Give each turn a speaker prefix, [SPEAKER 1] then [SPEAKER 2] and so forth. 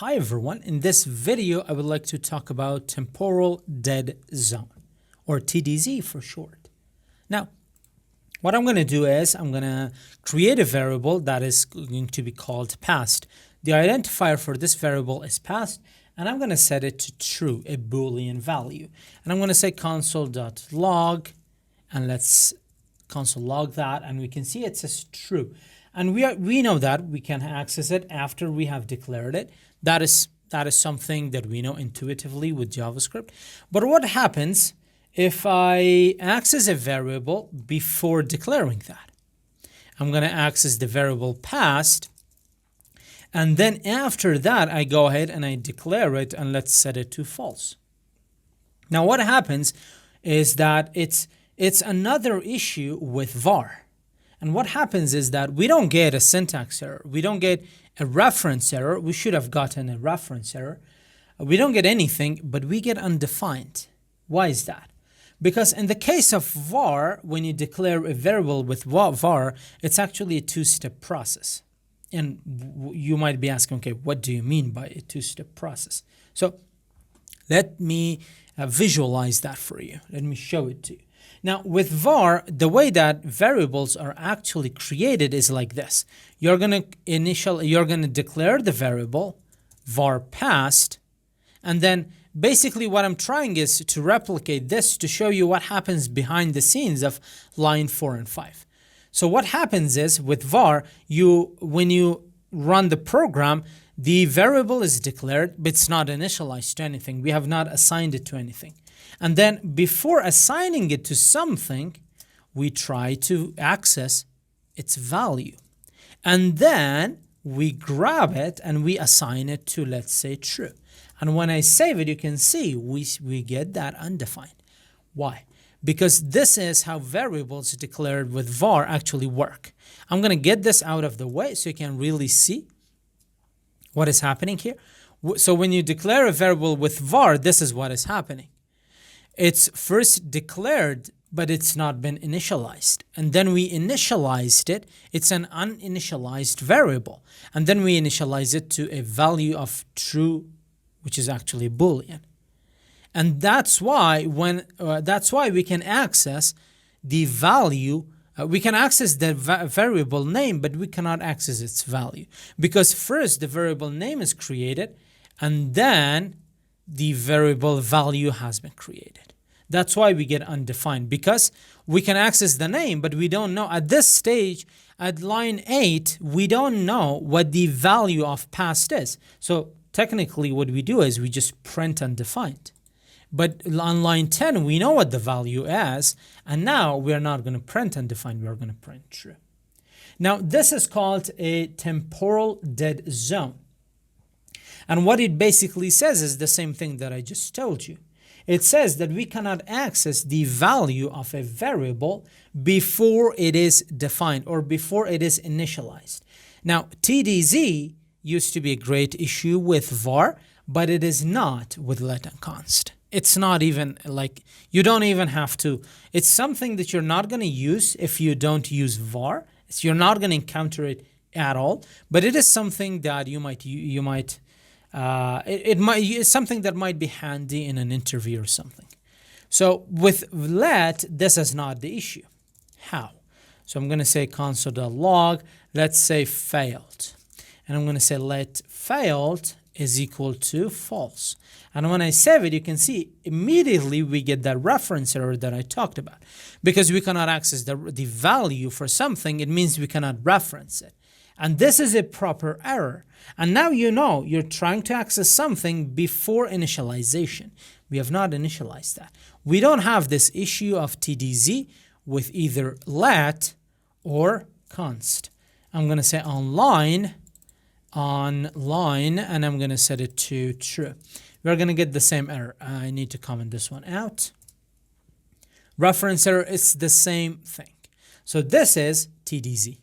[SPEAKER 1] Hi everyone, in this video I would like to talk about Temporal Dead Zone, or TDZ for short. Now, what I'm going to do is I'm going to create a variable that is going to be called past. The identifier for this variable is past, and I'm going to set it to true, a Boolean value. And I'm going to say console.log, and let's console log that, and we can see it says true. And we know that we can access it after we have declared it. That is something that we know intuitively with JavaScript. But what happens if I access a variable before declaring that? I'm going to access the variable past, and then after that I go ahead and I declare it, and let's set it to false. Now what happens is that it's another issue with var. And what happens is that we don't get a syntax error. We don't get a reference error. We should have gotten a reference error. We don't get anything, but we get undefined. Why is that? Because in the case of var, when you declare a variable with var, it's actually a two-step process. And you might be asking, okay, what do you mean by a two-step process? So let me visualize that for you. Let me show it to you. Now, with var, the way that variables are actually created is like this. You're gonna declare the variable var past, and then basically what I'm trying is to replicate this to show you what happens behind the scenes of line 4 and 5. So what happens is with var, when you run the program, the variable is declared, but it's not initialized to anything. We have not assigned it to anything. And then before assigning it to something, we try to access its value. And then we grab it and we assign it to, let's say, true. And when I save it, you can see we get that undefined. Why? Because this is how variables declared with var actually work. I'm going to get this out of the way so you can really see what is happening here. So when you declare a variable with var, this is what is happening. It's first declared, but it's not been initialized. And then we initialized it. It's an uninitialized variable. And then we initialize it to a value of true, which is actually Boolean. And that's why we can access the value. We can access the variable name, but we cannot access its value. Because first the variable name is created, and then the variable value has been created. That's why we get undefined, because we can access the name, but we don't know at this stage, at line 8, we don't know what the value of past is. So technically what we do is we just print undefined. But on line 10, we know what the value is, and now we're not going to print undefined, we're going to print true. Now this is called a temporal dead zone. And what it basically says is the same thing that I just told you. It says that we cannot access the value of a variable before it is defined or before it is initialized. Now, TDZ used to be a great issue with var, but it is not with let and const. It's not even like, you don't even have to. It's something that you're not going to use if you don't use var. You're not going to encounter it at all, but it is something that it's something that might be handy in an interview or something. So with let, this is not the issue. How? So I'm going to say console.log, let's say failed. And I'm going to say let failed is equal to false. And when I save it, you can see immediately we get that reference error that I talked about. Because we cannot access the value for something, it means we cannot reference it. And this is a proper error. And now you know you're trying to access something before initialization. We have not initialized that. We don't have this issue of TDZ with either let or const. I'm going to say online, and I'm going to set it to true. We're going to get the same error. I need to comment this one out. Reference error is the same thing. So this is TDZ.